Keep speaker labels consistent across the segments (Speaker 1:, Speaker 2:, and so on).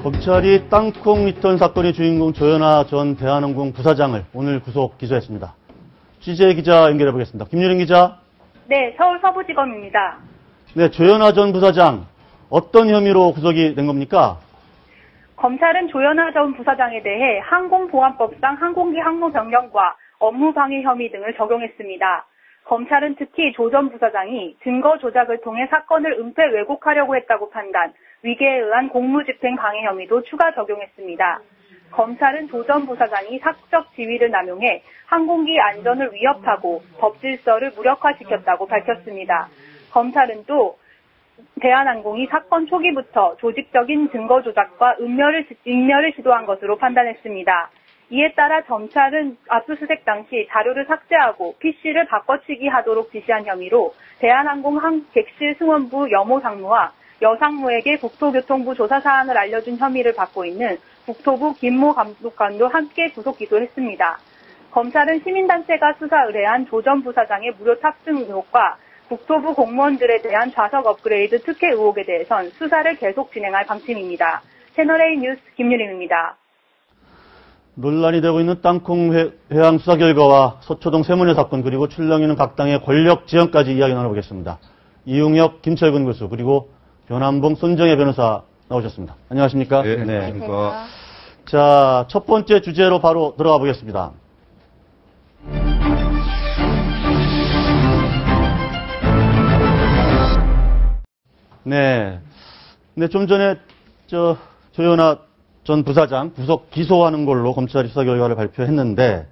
Speaker 1: 검찰이 땅콩 리턴 사건의 주인공 조현아 전 대한항공 부사장을 오늘 구속 기소했습니다. 취재 기자 연결해 보겠습니다. 김유린 기자.
Speaker 2: 네, 서울 서부지검입니다.
Speaker 1: 네, 조현아 전 부사장 어떤 혐의로 구속이 된 겁니까?
Speaker 2: 검찰은 조현아 전 부사장에 대해 항공보안법상 항공기 항로 변경과 업무방해 혐의 등을 적용했습니다. 검찰은 특히 조 전 부사장이 증거 조작을 통해 사건을 은폐 왜곡하려고 했다고 판단, 위계에 의한 공무집행 방해 혐의도 추가 적용했습니다. 검찰은 조 전 부사장이 사적 지위를 남용해 항공기 안전을 위협하고 법 질서를 무력화시켰다고 밝혔습니다. 검찰은 또 대한항공이 사건 초기부터 조직적인 증거 조작과 인멸을 시도한 것으로 판단했습니다. 이에 따라 검찰은 압수수색 당시 자료를 삭제하고 PC를 바꿔치기 하도록 지시한 혐의로 대한항공 객실 승원부 여모 상무와 여상무에게 국토교통부 조사 사항을 알려준 혐의를 받고 있는 국토부 김모 감독관도 함께 구속 기소했습니다. 검찰은 시민단체가 수사 의뢰한 조 전 부사장의 무료 탑승 의혹과 국토부 공무원들에 대한 좌석 업그레이드 특혜 의혹에 대해선 수사를 계속 진행할 방침입니다. 채널A 뉴스 김유림입니다.
Speaker 1: 논란이 되고 있는 땅콩 회항 수사 결과와 서초동 세문회 사건 그리고 출렁이는 각 당의 권력 지형까지 이야기 나눠보겠습니다. 이용혁, 김철근 교수 그리고 변한봉, 손정혜 변호사 나오셨습니다. 안녕하십니까?
Speaker 3: 네, 안녕하십니까.
Speaker 1: 자, 첫 번째 주제로 바로 들어가 보겠습니다. 네. 근데 좀 전에 조현아 전 부사장 구속 기소하는 걸로 검찰이 수사 결과를 발표했는데,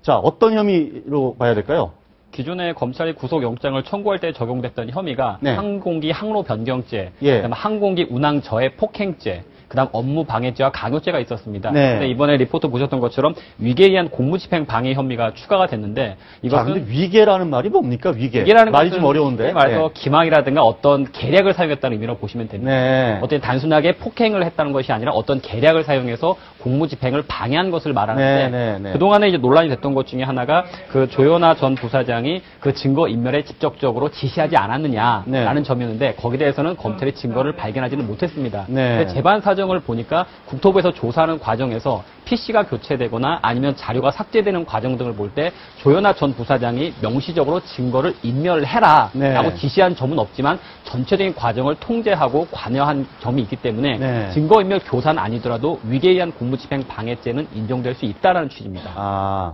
Speaker 1: 자, 어떤 혐의로 봐야 될까요?
Speaker 4: 기존에 검찰이 구속영장을 청구할 때 적용됐던 혐의가
Speaker 1: 네.
Speaker 4: 항공기 항로 변경죄,
Speaker 1: 예.
Speaker 4: 그다음에 항공기 운항 저해 폭행죄, 그다음 업무 방해죄와 강요죄가 있었습니다.
Speaker 1: 네.
Speaker 4: 근데 이번에 리포트 보셨던 것처럼 위계에 의한 공무집행 방해 혐의가 추가가 됐는데 이것은
Speaker 1: 자, 근데 위계라는 말이 뭡니까?
Speaker 4: 위계라는
Speaker 1: 말이
Speaker 4: 것은
Speaker 1: 좀 어려운데.
Speaker 4: 말해서 기망이라든가 어떤 계략을 사용했다는 의미로 보시면 됩니다.
Speaker 1: 네.
Speaker 4: 어떤 단순하게 폭행을 했다는 것이 아니라 어떤 계략을 사용해서 공무집행을 방해한 것을 말하는데
Speaker 1: 네.
Speaker 4: 그동안에 이제 논란이 됐던 것 중에 하나가 그 조현아 전 부사장이 그 증거 인멸에 직접적으로 지시하지 않았느냐라는 점이었는데 거기에 대해서는 검찰이 증거를 발견하지는 못했습니다.
Speaker 1: 네.
Speaker 4: 근데 재반 사정을 보니까 국토부에서 조사하는 과정에서 PC가 교체되거나 아니면 자료가 삭제되는 과정 등을 볼 때 조현아 전 부사장이 명시적으로 증거를 인멸해라라고
Speaker 1: 네.
Speaker 4: 지시한 점은 없지만 전체적인 과정을 통제하고 관여한 점이 있기 때문에
Speaker 1: 네.
Speaker 4: 증거인멸 교사는 아니더라도 위계에 의한 공무집행 방해죄는 인정될 수 있다라는 취지입니다.
Speaker 1: 아,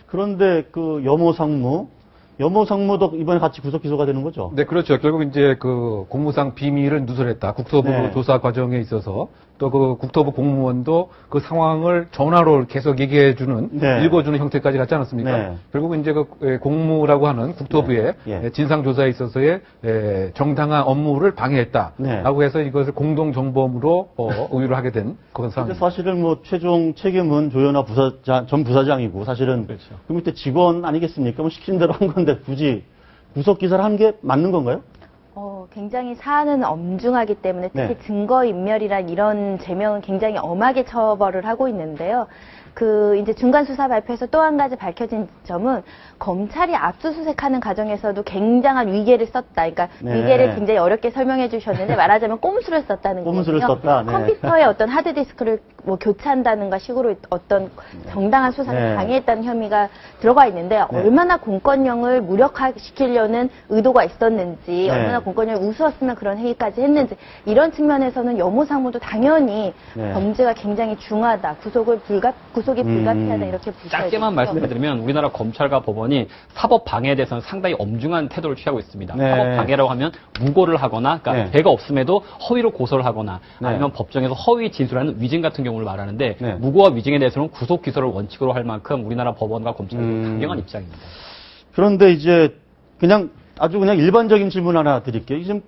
Speaker 1: 그런데 그 여모 상무도 이번에 같이 구속 기소가 되는 거죠?
Speaker 3: 네, 그렇죠. 결국 이제 그 공무상 비밀을 누설했다. 국토부
Speaker 1: 네.
Speaker 3: 조사 과정에 있어서 또 그 국토부 공무원도 그 상황을 전화로 계속 얘기해주는,
Speaker 1: 네.
Speaker 3: 읽어주는 형태까지 갔지 않았습니까?
Speaker 1: 네.
Speaker 3: 결국 이제 그 공무라고 하는 국토부의
Speaker 1: 네.
Speaker 3: 진상조사에 있어서의 정당한 업무를 방해했다라고
Speaker 1: 네.
Speaker 3: 해서 이것을 공동정범으로 의유를 하게 된 그런
Speaker 1: 근데
Speaker 3: 상황입니다.
Speaker 1: 사실은 뭐 최종 책임은 조현아 전 부사장이고 사실은
Speaker 4: 그렇죠.
Speaker 1: 그 밑에 직원 아니겠습니까? 뭐 시킨 대로 한 건데 굳이 구속 기사를 한 게 맞는 건가요?
Speaker 5: 굉장히 사안은 엄중하기 때문에 특히
Speaker 1: 네.
Speaker 5: 증거인멸이란 이런 죄명은 굉장히 엄하게 처벌을 하고 있는데요. 이제 중간수사 발표에서 또 한 가지 밝혀진 점은 검찰이 압수수색하는 과정에서도 굉장한 위계를 썼다. 그러니까
Speaker 1: 네.
Speaker 5: 위계를 굉장히 어렵게 설명해 주셨는데 말하자면 꼼수를 썼다는 거예요.
Speaker 1: 꼼수를 썼다. 네.
Speaker 5: 컴퓨터에 어떤 하드디스크를 뭐 교체한다는가 식으로 어떤 정당한 수사를
Speaker 1: 네.
Speaker 5: 방해했다는 혐의가 들어가 있는데
Speaker 1: 네.
Speaker 5: 얼마나 공권력을 무력화시키려는 의도가 있었는지
Speaker 1: 네.
Speaker 5: 얼마나 공권력을 우스웠으면 그런 행위까지 했는지 이런 측면에서는 여모 상무도 당연히
Speaker 1: 네.
Speaker 5: 범죄가 굉장히 중하다. 구속이 불가피하다 이렇게 보셔야
Speaker 4: 짧게만
Speaker 5: 되고요.
Speaker 4: 말씀드리면 우리나라 검찰과 법원이 사법 방해에 대해서는 상당히 엄중한 태도를 취하고 있습니다.
Speaker 1: 네.
Speaker 4: 사법 방해라고 하면 무고를 하거나 그러니까
Speaker 1: 네.
Speaker 4: 죄가 없음에도 허위로 고소를 하거나
Speaker 1: 네.
Speaker 4: 아니면 법정에서 허위 진술하는 위증 같은 경우를 말하는데
Speaker 1: 네.
Speaker 4: 무고와 위증에 대해서는 구속 기소를 원칙으로 할 만큼 우리나라 법원과 검찰은 강경한 입장입니다.
Speaker 1: 그런데 이제 아주 그냥 일반적인 질문 하나 드릴게요. 지금